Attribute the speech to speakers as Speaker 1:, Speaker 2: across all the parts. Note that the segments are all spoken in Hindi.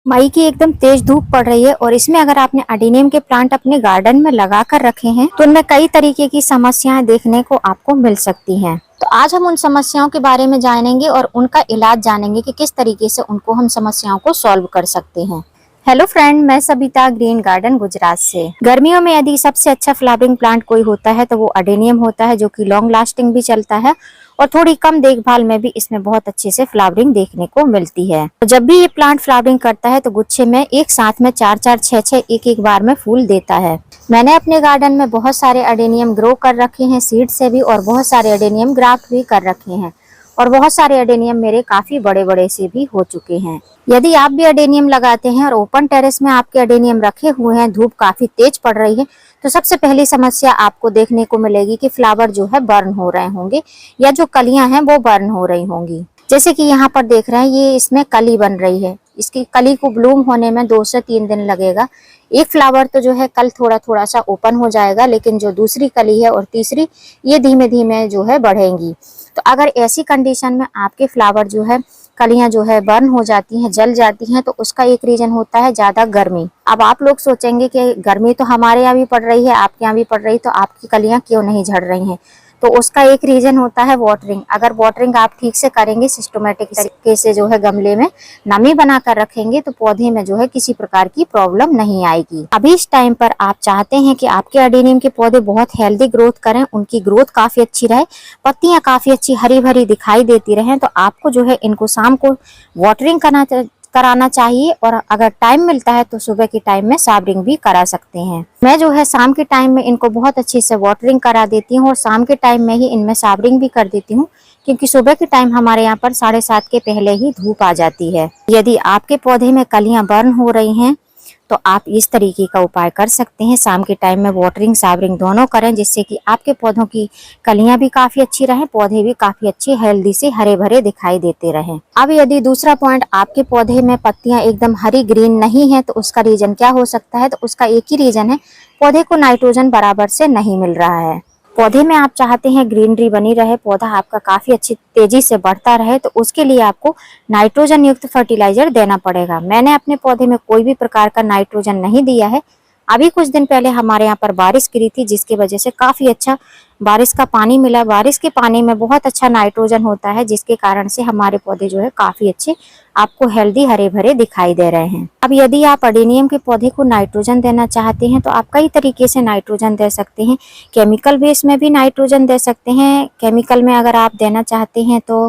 Speaker 1: मई की एकदम तेज धूप पड़ रही है और इसमें अगर आपने अडेनियम के प्लांट अपने गार्डन में लगा कर रखे हैं तो उनमें कई तरीके की समस्याएं देखने को आपको मिल सकती हैं। तो आज हम उन समस्याओं के बारे में जानेंगे और उनका इलाज जानेंगे कि किस तरीके से उनको हम समस्याओं को सॉल्व कर सकते हैं। हेलो फ्रेंड, मैं सबिता ग्रीन गार्डन गुजरात से। गर्मियों में यदि सबसे अच्छा फ्लावरिंग प्लांट कोई होता है तो वो अडेनियम होता है, जो कि लॉन्ग लास्टिंग भी चलता है और थोड़ी कम देखभाल में भी इसमें बहुत अच्छे से फ्लावरिंग देखने को मिलती है। तो जब भी ये प्लांट फ्लावरिंग करता है तो गुच्छे में एक साथ में 4-4, 6-6 एक-एक बार में फूल देता है। मैंने अपने गार्डन में बहुत सारे अडेनियम ग्रो कर रखे हैं सीड से भी, और बहुत सारे अडेनियम ग्राफ्ट भी कर रखे हैं, और बहुत सारे अडेनियम मेरे काफी बड़े बड़े से भी हो चुके हैं। यदि आप भी अडेनियम लगाते हैं और ओपन टेरेस में आपके अडेनियम रखे हुए हैं, धूप काफी तेज पड़ रही है, तो सबसे पहली समस्या आपको देखने को मिलेगी कि फ्लावर जो है बर्न हो रहे होंगे या जो कलियां हैं वो बर्न हो रही होंगी। जैसे कि यहाँ पर देख रहे हैं, ये इसमें कली बन रही है। इसकी कली को ब्लूम होने में 2 से 3 दिन लगेगा। एक फ्लावर तो जो है कल थोड़ा थोड़ा सा ओपन हो जाएगा, लेकिन जो दूसरी कली है और तीसरी, ये धीमे धीमे जो है बढ़ेंगी। तो अगर ऐसी कंडीशन में आपके फ्लावर जो है कलियां जो है बर्न हो जाती हैं, जल जाती हैं, तो उसका एक रीजन होता है ज्यादा गर्मी। अब आप लोग सोचेंगे कि गर्मी तो हमारे यहाँ भी पड़ रही है, आपके यहाँ भी पड़ रही, तो आपकी कलियां क्यों नहीं झड़ रही हैं? तो उसका एक रीजन होता है वाटरिंग। अगर वाटरिंग आप ठीक से करेंगे, सिस्टमेटिक तरीके से जो है गमले में नमी बनाकर रखेंगे, तो पौधे में जो है किसी प्रकार की प्रॉब्लम नहीं आएगी। अभी इस टाइम पर आप चाहते हैं कि आपके अडेनियम के पौधे बहुत हेल्दी ग्रोथ करें, उनकी ग्रोथ काफी अच्छी रहे, पत्तियां काफी अच्छी हरी भरी दिखाई देती रहें, तो आपको जो है इनको शाम को वाटरिंग कराना चाहिए, और अगर टाइम मिलता है तो सुबह के टाइम में साबरिंग भी करा सकते हैं। मैं जो है शाम के टाइम में इनको बहुत अच्छे से वाटरिंग करा देती हूँ और शाम के टाइम में ही इनमें साबरिंग भी कर देती हूँ, क्योंकि सुबह के टाइम हमारे यहाँ पर 7:30 के पहले ही धूप आ जाती है। यदि आपके पौधे में कलियां बर्न हो रही हैं तो आप इस तरीके का उपाय कर सकते हैं। शाम के टाइम में वाटरिंग साबरिंग दोनों करें, जिससे कि आपके पौधों की कलियां भी काफी अच्छी रहें, पौधे भी काफी अच्छे हेल्दी से हरे भरे दिखाई देते रहें। अब यदि दूसरा पॉइंट, आपके पौधे में पत्तियां एकदम हरी ग्रीन नहीं है, तो उसका रीजन क्या हो सकता है? तो उसका एक ही रीजन है, पौधे को नाइट्रोजन बराबर से नहीं मिल रहा है। पौधे में आप चाहते हैं ग्रीनरी बनी रहे, पौधा आपका काफी अच्छी तेजी से बढ़ता रहे, तो उसके लिए आपको नाइट्रोजन युक्त फर्टिलाइजर देना पड़ेगा। मैंने अपने पौधे में कोई भी प्रकार का नाइट्रोजन नहीं दिया है। अभी कुछ दिन पहले हमारे यहाँ पर बारिश गिरी थी, जिसकी वजह से काफी अच्छा बारिश का पानी मिला। बारिश के पानी में बहुत अच्छा नाइट्रोजन होता है, जिसके कारण से हमारे पौधे जो है काफी अच्छे आपको हेल्दी हरे भरे दिखाई दे रहे हैं। अब यदि आप अडेनियम के पौधे को नाइट्रोजन देना चाहते हैं तो आप कई तरीके से नाइट्रोजन दे सकते हैं। केमिकल बेस में भी नाइट्रोजन दे सकते हैं। केमिकल में अगर आप देना चाहते हैं तो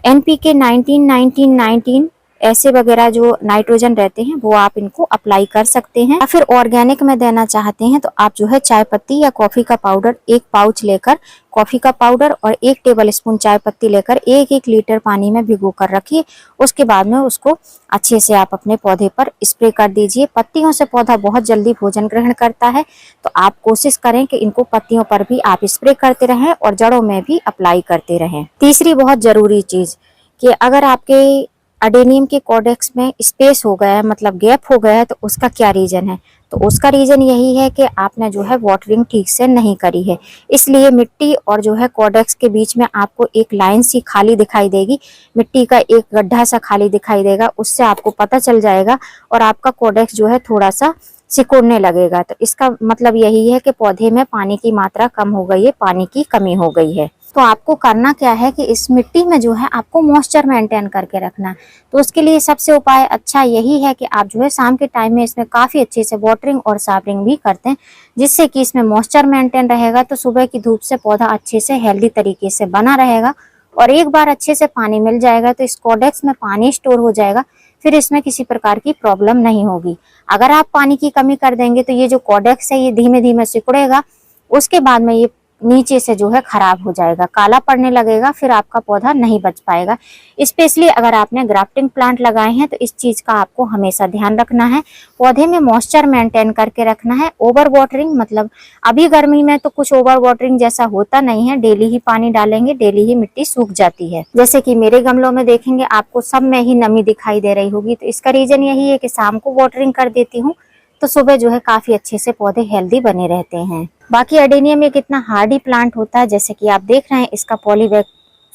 Speaker 1: NPK 19-19-19 ऐसे वगैरह जो नाइट्रोजन रहते हैं वो आप इनको अप्लाई कर सकते हैं। या फिर ऑर्गेनिक में देना चाहते हैं तो आप जो है चाय पत्ती या कॉफी का पाउडर 1 पाउच लेकर, कॉफी का पाउडर और 1 टेबल स्पून चाय पत्ती लेकर 1-1 लीटर पानी में भिगो कर रखिए। उसके बाद में उसको अच्छे से आप अपने पौधे पर स्प्रे कर दीजिए। पत्तियों से पौधा बहुत जल्दी भोजन ग्रहण करता है, तो आप कोशिश करें कि इनको पत्तियों पर भी आप स्प्रे करते रहें और जड़ों में भी अप्लाई करते रहें। तीसरी बहुत जरूरी चीज कि अगर आपके अडेनियम के कॉर्डेक्स में स्पेस हो गया है, मतलब गैप हो गया है, तो उसका क्या रीजन है? तो उसका रीजन यही है कि आपने जो है वाटरिंग ठीक से नहीं करी है। इसलिए मिट्टी और जो है कॉर्डेक्स के बीच में आपको एक लाइन सी खाली दिखाई देगी, मिट्टी का एक गड्ढा सा खाली दिखाई देगा, उससे आपको पता चल जाएगा और आपका कॉर्डेक्स जो है थोड़ा सा सिकुड़ने लगेगा। तो इसका मतलब यही है कि पौधे में पानी की मात्रा कम हो गई है, पानी की कमी हो गई है। तो आपको करना क्या है कि इस मिट्टी में जो है आपको मॉइस्चर मेंटेन करके रखना है। तो उसके लिए सबसे उपाय अच्छा यही है कि आप जो है शाम के टाइम में इसमें काफी अच्छे से वाटरिंग और साबरिंग भी करते हैं, जिससे कि इसमें मॉइस्चर मेंटेन रहेगा। तो सुबह की धूप से पौधा अच्छे से हेल्दी तरीके से बना रहेगा, और एक बार अच्छे से पानी मिल जाएगा तो इस कॉर्डेक्स में पानी स्टोर हो जाएगा, फिर इसमें किसी प्रकार की प्रॉब्लम नहीं होगी। अगर आप पानी की कमी कर देंगे तो ये जो कॉर्डेक्स है ये धीमे धीमे सिकुड़ेगा, उसके बाद में ये नीचे से जो है खराब हो जाएगा, काला पड़ने लगेगा, फिर आपका पौधा नहीं बच पाएगा। स्पेशली अगर आपने ग्राफ्टिंग प्लांट लगाए हैं तो इस चीज का आपको हमेशा ध्यान रखना है। पौधे में मॉइस्चर मेंटेन करके रखना है। ओवर वाटरिंग मतलब अभी गर्मी में तो कुछ ओवर वाटरिंग जैसा होता नहीं है, डेली ही पानी डालेंगे, डेली ही मिट्टी सूख जाती है। जैसे कि मेरे गमलों में देखेंगे आपको सब में ही नमी दिखाई दे रही होगी, तो इसका रीजन यही है कि शाम को वाटरिंग कर देती हूँ, तो सुबह जो है काफी अच्छे से पौधे हेल्दी बने रहते हैं। बाकी अडेनियम एक इतना हार्डी प्लांट होता है, जैसे कि आप देख रहे हैं इसका पॉलीबैग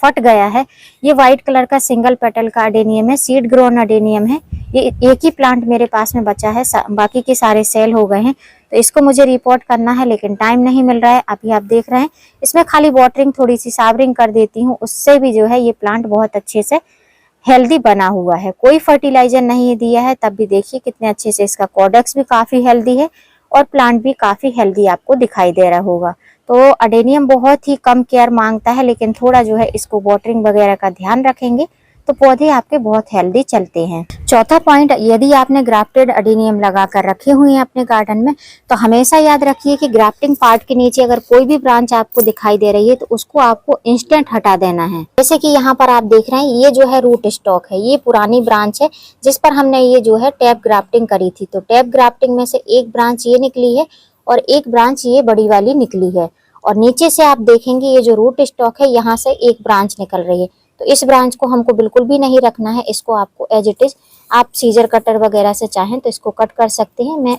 Speaker 1: फट गया है। ये व्हाइट कलर का सिंगल पेटल का अडेनियम है, सीड ग्रोन अडेनियम है। ये एक ही प्लांट मेरे पास में बचा है, बाकी के सारे सेल हो गए हैं। तो इसको मुझे रिपोर्ट करना है लेकिन टाइम नहीं मिल रहा है। अभी आप देख रहे हैं इसमें खाली वाटरिंग, थोड़ी सी सावरिंग कर देती हूँ, उससे भी जो है ये प्लांट बहुत अच्छे से हेल्दी बना हुआ है। कोई फर्टिलाइजर नहीं दिया है, तब भी देखिए कितने अच्छे से इसका कॉडेक्स भी काफी हेल्दी है और प्लांट भी काफी हेल्दी आपको दिखाई दे रहा होगा। तो अडेनियम बहुत ही कम केयर मांगता है, लेकिन थोड़ा जो है इसको वाटरिंग वगैरह का ध्यान रखेंगे तो पौधे आपके बहुत हेल्दी चलते हैं। चौथा पॉइंट, यदि आपने ग्राफ्टेड अडेनियम लगा कर रखे हुए हैं अपने गार्डन में तो हमेशा याद रखिए कि ग्राफ्टिंग पार्ट के नीचे अगर कोई भी ब्रांच आपको दिखाई दे रही है तो उसको आपको इंस्टेंट हटा देना है। जैसे कि यहाँ पर आप देख रहे हैं ये जो है रूट स्टॉक है, ये पुरानी ब्रांच है जिस पर हमने ये जो है टैप ग्राफ्टिंग करी थी। तो टैप ग्राफ्टिंग में से एक ब्रांच ये निकली है और एक ब्रांच ये बड़ी वाली निकली है, और नीचे से आप देखेंगे ये जो रूट स्टॉक है यहाँ से एक ब्रांच निकल रही है। तो इस ब्रांच को हमको बिल्कुल भी नहीं रखना है, इसको आपको एज इट इज, आप सीजर कटर वगैरह से चाहें तो इसको कट कर सकते हैं। मैं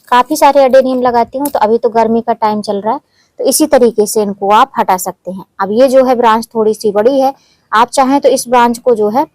Speaker 1: काफी सारे अडेनियम लगाती हूँ, तो अभी तो गर्मी का टाइम चल रहा है तो इसी तरीके से इनको आप हटा सकते हैं। अब ये जो है ब्रांच थोड़ी सी बड़ी है, आप चाहें तो इस ब्रांच को जो है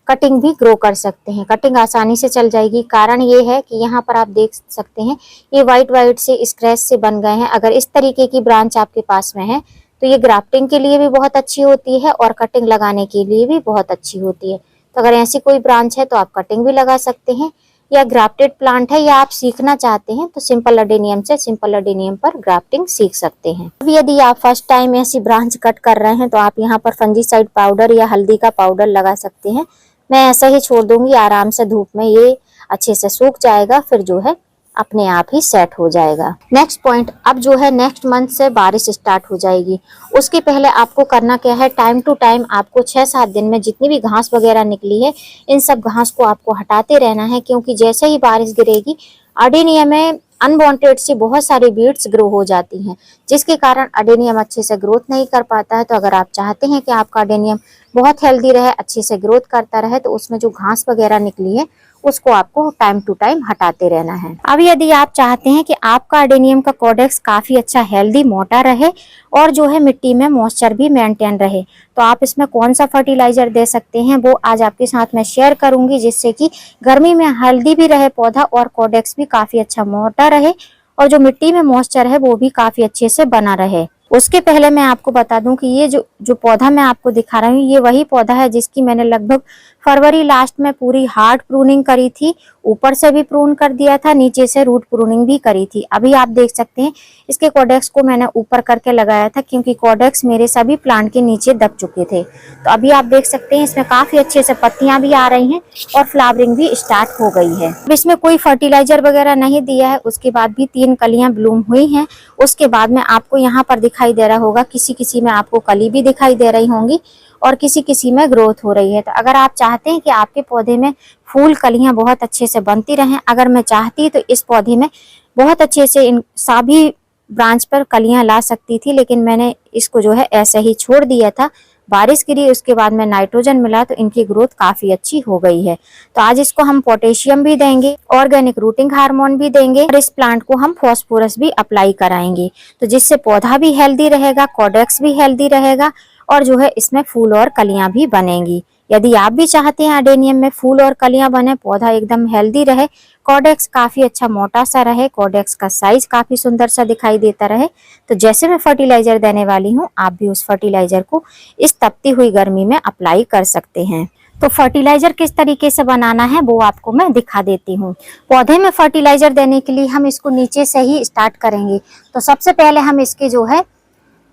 Speaker 1: कटिंग भी ग्रो कर सकते हैं, कटिंग आसानी से चल जाएगी। कारण ये है कि यहाँ पर आप देख सकते हैं ये व्हाइट व्हाइट से स्क्रैच से बन गए हैं। अगर इस तरीके की ब्रांच आपके पास में है तो ये ग्राफ्टिंग के लिए भी बहुत अच्छी होती है और कटिंग लगाने के लिए भी बहुत अच्छी होती है। तो अगर ऐसी कोई ब्रांच है तो आप कटिंग भी लगा सकते हैं, या ग्राफ्टेड प्लांट है या आप सीखना चाहते हैं तो सिंपल अडेनियम से सिंपल अडेनियम पर ग्राफ्टिंग सीख सकते हैं। अब यदि आप फर्स्ट टाइम ऐसी ब्रांच कट कर रहे हैं तो आप यहाँ पर फंजीसाइड पाउडर या हल्दी का पाउडर लगा सकते हैं। मैं ऐसा ही छोड़ दूंगी, आराम से धूप में ये अच्छे से सूख जाएगा, फिर जो है अपने आप ही सेट हो जाएगा। नेक्स्ट पॉइंट, अब जो है नेक्स्ट मंथ से बारिश स्टार्ट हो जाएगी, उसके पहले आपको करना क्या है, टाइम टू टाइम आपको 6-7 दिन में जितनी भी घास वगैरह निकली है इन सब घास को आपको हटाते रहना है, क्योंकि जैसे ही बारिश गिरेगी अडेनियम में अनवांटेड से बहुत सारी वीड्स ग्रो हो जाती हैं, जिसके कारण अडेनियम अच्छे से ग्रोथ नहीं कर पाता है। तो अगर आप चाहते हैं कि आपका अडेनियम बहुत हेल्दी रहे, अच्छे से ग्रोथ करता रहे, तो उसमें जो घास वगैरह निकली है उसको आपको टाइम टू टाइम हटाते रहना है। अब यदि आप चाहते हैं कि आपका अडेनियम का कॉडेक्स काफी अच्छा हेल्दी मोटा रहे और जो है मिट्टी में मॉइस्चर भी मेंटेन रहे, तो आप इसमें कौन सा फर्टिलाइजर दे सकते हैं वो आज आपके साथ मैं शेयर करूंगी, जिससे कि गर्मी में हेल्दी भी रहे पौधा और कॉडेक्स भी काफी अच्छा मोटा रहे और जो मिट्टी में मॉइस्चर है वो भी काफी अच्छे से बना रहे। उसके पहले मैं आपको बता दूं कि ये जो पौधा मैं आपको दिखा रही हूँ ये वही पौधा है जिसकी मैंने लगभग फरवरी लास्ट में पूरी हार्ड प्रूनिंग करी थी, ऊपर से भी प्रून कर दिया था, नीचे से रूट प्रूनिंग भी करी थी। अभी आप देख सकते हैं इसके कॉडेक्स को मैंने ऊपर करके लगाया था क्योंकि कॉडेक्स मेरे सभी प्लांट के नीचे दब चुके थे। तो अभी आप देख सकते हैं इसमें काफी अच्छे से पत्तियां भी आ रही हैं और फ्लावरिंग भी स्टार्ट हो गई है। अब इसमें कोई फर्टिलाइजर वगैरह नहीं दिया है, उसके बाद भी 3 कलियां ब्लूम हुई हैं। उसके बाद में आपको यहाँ पर दिखाई दे रहा होगा, किसी किसी में आपको कली भी दिखाई दे रही होंगी और किसी किसी में ग्रोथ हो रही है। तो अगर आप चाहते हैं कि आपके पौधे में फूल कलियां बहुत अच्छे से बनती रहें, अगर मैं चाहती तो इस पौधे में बहुत अच्छे से इन सभी ब्रांच पर कलियां ला सकती थी, लेकिन मैंने इसको जो है ऐसे ही छोड़ दिया था। बारिश गिरी, उसके बाद में नाइट्रोजन मिला तो इनकी ग्रोथ काफी अच्छी हो गई है। तो आज इसको हम पोटेशियम भी देंगे, ऑर्गेनिक रूटिंग हार्मोन भी देंगे और इस प्लांट को हम फास्फोरस भी अप्लाई कराएंगे, तो जिससे पौधा भी हेल्दी रहेगा, कॉडेक्स भी हेल्दी रहेगा और जो है इसमें फूल और कलियां भी बनेंगी। यदि आप भी चाहते हैं अडेनियम में फूल और कलियां बने, पौधा एकदम हेल्दी रहे, कॉडेक्स काफी अच्छा मोटा सा रहे, कॉडेक्स का साइज काफी सुंदर सा दिखाई देता रहे, तो जैसे मैं फर्टिलाइजर देने वाली हूँ आप भी उस फर्टिलाइजर को इस तपती हुई गर्मी में अप्लाई कर सकते हैं। तो फर्टिलाइजर किस तरीके से बनाना है वो आपको मैं दिखा देती हूँ। पौधे में फर्टिलाइजर देने के लिए हम इसको नीचे से ही स्टार्ट करेंगे। तो सबसे पहले हम इसके जो है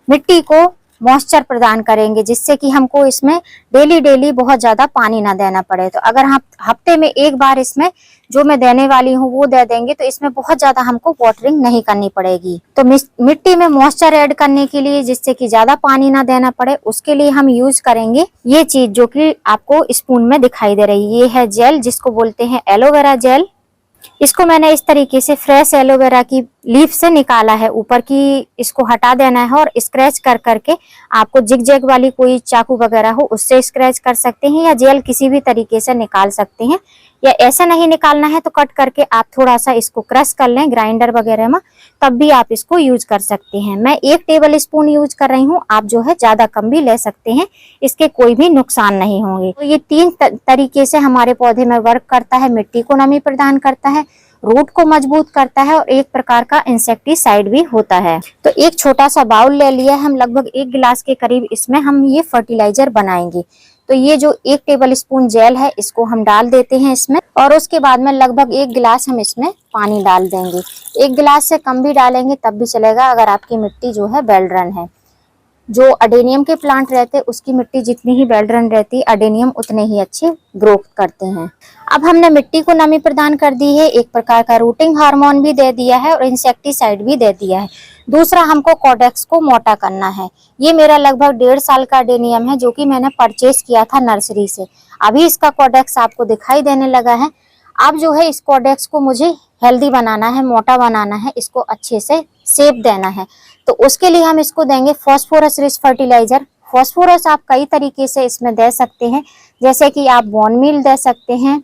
Speaker 1: मिट्टी को मॉइस्चर प्रदान करेंगे, जिससे कि हमको इसमें डेली बहुत ज्यादा पानी ना देना पड़े। तो अगर हम हफ्ते में एक बार इसमें जो मैं देने वाली हूँ वो दे देंगे तो इसमें बहुत ज्यादा हमको वाटरिंग नहीं करनी पड़ेगी। तो मिट्टी में मॉइस्चर ऐड करने के लिए, जिससे कि ज्यादा पानी ना देना पड़े, उसके लिए हम यूज करेंगे ये चीज जो कि आपको स्पून में दिखाई दे रही है। ये है जेल, जिसको बोलते हैं एलोवेरा जेल। इसको मैंने इस तरीके से फ्रेश एलोवेरा की लीफ से निकाला है, ऊपर की इसको हटा देना है और स्क्रैच कर करके आपको जिग जैग वाली कोई चाकू वगैरह हो उससे स्क्रैच कर सकते हैं या जेल किसी भी तरीके से निकाल सकते हैं। या ऐसा नहीं निकालना है तो कट करके आप थोड़ा सा इसको क्रश कर लें ग्राइंडर वगैरह में, तब भी आप इसको यूज कर सकते हैं। मैं 1 टेबल स्पून यूज कर रही हूँ, आप जो है ज्यादा कम भी ले सकते हैं, इसके कोई भी नुकसान नहीं होंगे। तो ये 3 तरीके से हमारे पौधे में वर्क करता है। मिट्टी को नमी प्रदान करता है, रूट को मजबूत करता है और एक प्रकार का इंसेक्टिसाइड भी होता है। तो एक छोटा सा बाउल ले लिया हम, लगभग 1 गिलास के करीब इसमें हम ये फर्टिलाइजर बनाएंगे। तो ये जो 1 टेबल स्पून जेल है इसको हम डाल देते हैं इसमें, और उसके बाद में लगभग 1 गिलास हम इसमें पानी डाल देंगे। 1 गिलास से कम भी डालेंगे तब भी चलेगा, अगर आपकी मिट्टी जो है बेलड्रन है। जो अडेनियम के प्लांट रहते हैं उसकी मिट्टी जितनी ही बेलड्रन रहती है, अडेनियम उतने ही अच्छे ग्रो करते हैं। अब हमने मिट्टी को नमी प्रदान कर दी है, एक प्रकार का रूटिंग हार्मोन भी दे दिया है और इंसेक्टिसाइड भी दे दिया है। दूसरा, हमको कॉडेक्स को मोटा करना है। ये मेरा लगभग 1.5 साल का अडेनियम है जो कि मैंने परचेज किया था नर्सरी से। अभी इसका कॉडेक्स आपको दिखाई देने लगा है। अब जो है इस कॉडेक्स को मुझे हेल्दी बनाना है, मोटा बनाना है, इसको अच्छे से शेप देना है। तो उसके लिए हम इसको देंगे फास्फोरस रिच फर्टिलाइजर। फास्फोरस आप कई तरीके से इसमें दे सकते हैं, जैसे कि आप बोन मील दे सकते हैं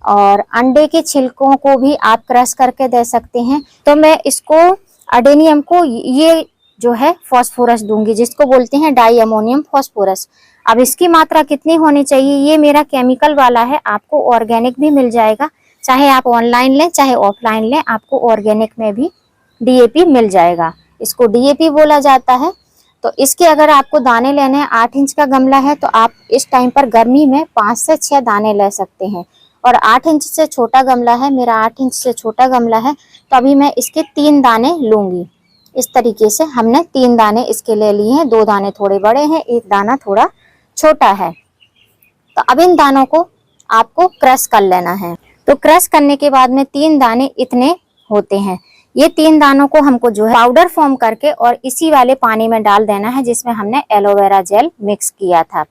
Speaker 1: और अंडे के छिलकों को भी आप क्रश करके दे सकते हैं। तो मैं इसको अडेनियम को ये जो है फास्फोरस दूंगी, जिसको बोलते हैं डाई अमोनियम फास्फोरस। अब इसकी मात्रा कितनी होनी चाहिए, ये मेरा केमिकल वाला है, आपको ऑर्गेनिक भी मिल जाएगा। चाहे आप ऑनलाइन लें चाहे ऑफलाइन लें, आपको ऑर्गेनिक में भी डीएपी मिल जाएगा। इसको डीएपी बोला जाता है। तो इसके अगर आपको दाने लेने हैं, 8 इंच का गमला है तो आप इस टाइम पर गर्मी में 5 से 6 दाने ले सकते हैं। और 8 इंच से छोटा गमला है, मेरा 8 इंच से छोटा गमला है, तो अभी मैं इसके 3 दाने लूंगी। इस तरीके से हमने 3 दाने इसके ले लिए हैं। 2 दाने थोड़े बड़े हैं, 1 दाना थोड़ा छोटा है। तो अब इन दानों को आपको क्रश कर लेना है। तो क्रश करने के बाद में 3 दाने इतने होते हैं। ये 3 दानों को हमको जो है पाउडर फॉर्म करके और इसी वाले पानी में डाल देना है जिसमें हमने एलोवेरा जेल मिक्स किया था।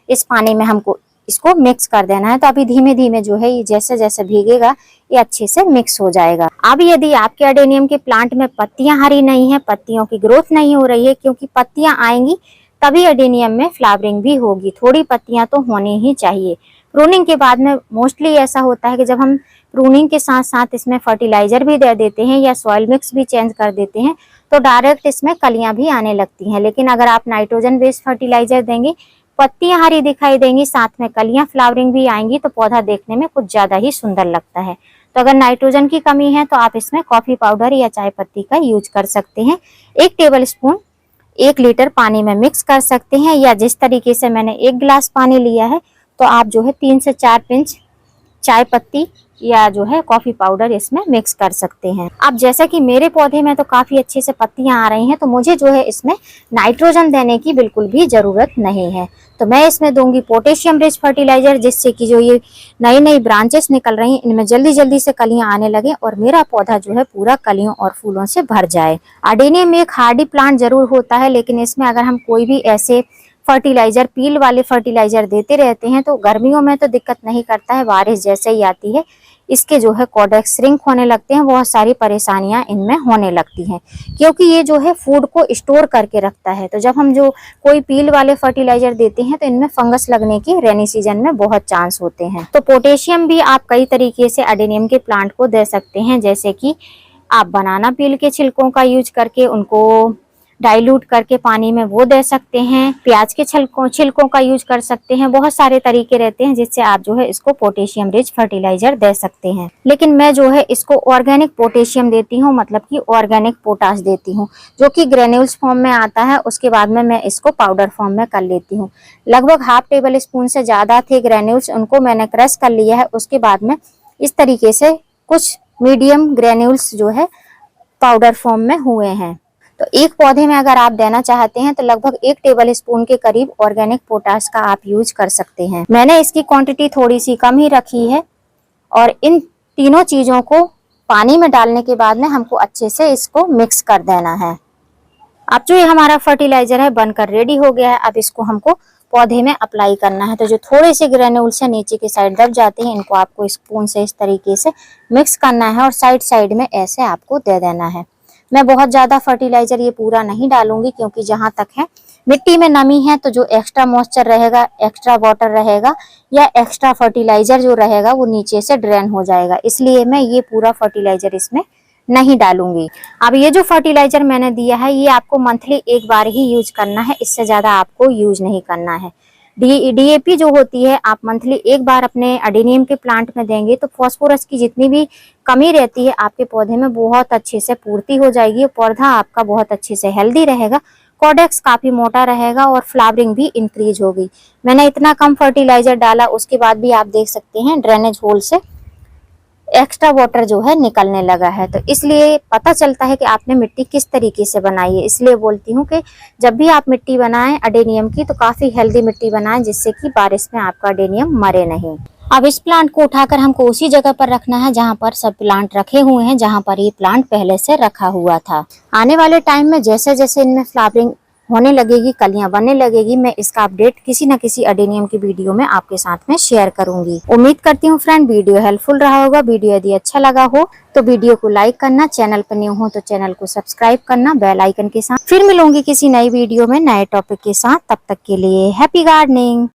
Speaker 1: इस पानी में हमको इसको मिक्स कर देना है। तो अभी धीमे धीमे जो है ये जैसे जैसे भीगेगा ये अच्छे से मिक्स हो जाएगा। अब यदि आपके अडेनियम के प्लांट में पत्तियां हरी नहीं है, पत्तियों की ग्रोथ नहीं हो रही है, क्योंकि पत्तियां आएंगी तभी अडेनियम में फ्लावरिंग भी होगी। थोड़ी पत्तियां तो होनी ही चाहिए। प्रूनिंग के बाद में मोस्टली ऐसा होता है कि जब हम प्रूनिंग के साथ साथ इसमें फर्टिलाइजर भी दे देते हैं या सॉइल मिक्स भी चेंज कर देते हैं तो डायरेक्ट इसमें कलियां भी आने लगती हैं। लेकिन अगर आप नाइट्रोजन बेस्ड फर्टिलाइजर देंगे, पत्तियां हरी दिखाई देंगी, साथ में कलियां फ्लावरिंग भी आएंगी, तो पौधा देखने में कुछ ज्यादा ही सुंदर लगता है। तो अगर नाइट्रोजन की कमी है तो आप इसमें कॉफी पाउडर या चाय पत्ती का यूज कर सकते हैं। 1 टेबल स्पून 1 लीटर पानी में मिक्स कर सकते हैं, या जिस तरीके से मैंने 1 गिलास पानी लिया है तो आप जो है 3 से 4 पिंच चाय पत्ती या जो है कॉफी पाउडर इसमें मिक्स कर सकते हैं। अब जैसा कि मेरे पौधे में तो काफी अच्छे से पत्तियां आ रही हैं, तो मुझे जो है इसमें नाइट्रोजन देने की बिल्कुल भी जरूरत नहीं है। तो मैं इसमें दूंगी पोटेशियम रिच फर्टिलाइजर, जिससे कि जो ये नई नई ब्रांचेस निकल रही हैं इनमें जल्दी जल्दी से कलियां आने लगे और मेरा पौधा जो है पूरा कलियों और फूलों से भर जाए। अडेनियम में एक हार्डी प्लांट जरूर होता है, लेकिन इसमें अगर हम कोई भी ऐसे फर्टिलाइजर, पील वाले फर्टिलाइजर देते रहते हैं तो गर्मियों में तो दिक्कत नहीं करता है, बारिश जैसे ही आती है इसके जो है कॉडेक्स श्रिंक होने लगते हैं, बहुत सारी परेशानियां इनमें होने लगती हैं, क्योंकि ये जो है फूड को स्टोर करके रखता है। तो जब हम जो कोई पील वाले फर्टिलाइजर देते हैं तो इनमें फंगस लगने की रेनी सीजन में बहुत चांस होते हैं। तो पोटेशियम भी आप कई तरीके से अडेनियम के प्लांट को दे सकते हैं, जैसे कि आप बनाना पील के छिलकों का यूज करके उनको डाइल्यूट करके पानी में वो दे सकते हैं, प्याज के छिलकों का यूज कर सकते हैं। बहुत सारे तरीके रहते हैं जिससे आप जो है इसको पोटेशियम रिच फर्टिलाइजर दे सकते हैं। लेकिन मैं जो है इसको ऑर्गेनिक पोटेशियम देती हूँ, मतलब कि ऑर्गेनिक पोटाश देती हूँ, जो कि ग्रेन्यूल्स फॉर्म में आता है। उसके बाद में मैं इसको पाउडर फॉर्म में कर लेती हूँ। लगभग ½ टेबल स्पून से ज्यादा थे ग्रेन्यूल्स, उनको मैंने क्रश कर लिया है। उसके बाद में इस तरीके से कुछ मीडियम ग्रेन्यूल्स जो है पाउडर फॉर्म में हुए हैं। तो एक पौधे में अगर आप देना चाहते हैं तो लगभग 1 टेबल स्पून के करीब ऑर्गेनिक पोटाश का आप यूज कर सकते हैं। मैंने इसकी क्वांटिटी थोड़ी सी कम ही रखी है। और इन तीनों चीजों को पानी में डालने के बाद में हमको अच्छे से इसको मिक्स कर देना है। अब जो ये हमारा फर्टिलाइजर है बनकर रेडी हो गया है। अब इसको हमको पौधे में अप्लाई करना है। तो जो थोड़े से ग्रेन्यूल से नीचे की साइड दब जाते हैं, इनको आपको स्पून से इस तरीके से मिक्स करना है और साइड साइड में ऐसे आपको दे देना है। मैं बहुत ज्यादा फर्टिलाइजर ये पूरा नहीं डालूंगी, क्योंकि जहां तक है मिट्टी में नमी है तो जो एक्स्ट्रा मॉइस्चर रहेगा, एक्स्ट्रा वाटर रहेगा या एक्स्ट्रा फर्टिलाइजर जो रहेगा वो नीचे से ड्रेन हो जाएगा, इसलिए मैं ये पूरा फर्टिलाइजर इसमें नहीं डालूंगी। अब ये जो फर्टिलाइजर मैंने दिया है ये आपको मंथली एक बार ही यूज करना है, इससे ज्यादा आपको यूज नहीं करना है। डीएपी जो होती है आप मंथली एक बार अपने अडेनियम के प्लांट में देंगे तो फास्फोरस की जितनी भी कमी रहती है आपके पौधे में बहुत अच्छे से पूर्ति हो जाएगी, पौधा आपका बहुत अच्छे से हेल्दी रहेगा, कॉडेक्स काफी मोटा रहेगा और फ्लावरिंग भी इंक्रीज होगी। मैंने इतना कम फर्टिलाइजर डाला, उसके बाद भी आप देख सकते हैं ड्रेनेज होल से एक्स्ट्रा वाटर जो है निकलने लगा है, तो इसलिए पता चलता है कि आपने मिट्टी किस तरीके से बनाई है। इसलिए बोलती हूँ कि जब भी आप मिट्टी बनाएं अडेनियम की तो काफी हेल्दी मिट्टी बनाएं, जिससे कि बारिश में आपका अडेनियम मरे नहीं। अब इस प्लांट को उठाकर हमको उसी जगह पर रखना है जहाँ पर सब प्लांट रखे हुए हैं, जहाँ पर ये प्लांट पहले से रखा हुआ था। आने वाले टाइम में जैसे जैसे इनमें फ्लावरिंग होने लगेगी, कलियां बनने लगेगी, मैं इसका अपडेट किसी न किसी अडेनियम की वीडियो में आपके साथ में शेयर करूंगी। उम्मीद करती हूँ फ्रेंड वीडियो हेल्पफुल रहा होगा। वीडियो यदि अच्छा लगा हो तो वीडियो को लाइक करना, चैनल पर न्यू हो तो चैनल को सब्सक्राइब करना बेल आइकन के साथ। फिर मिलूंगी किसी नई वीडियो में नए टॉपिक के साथ, तब तक के लिए हैप्पी गार्डनिंग।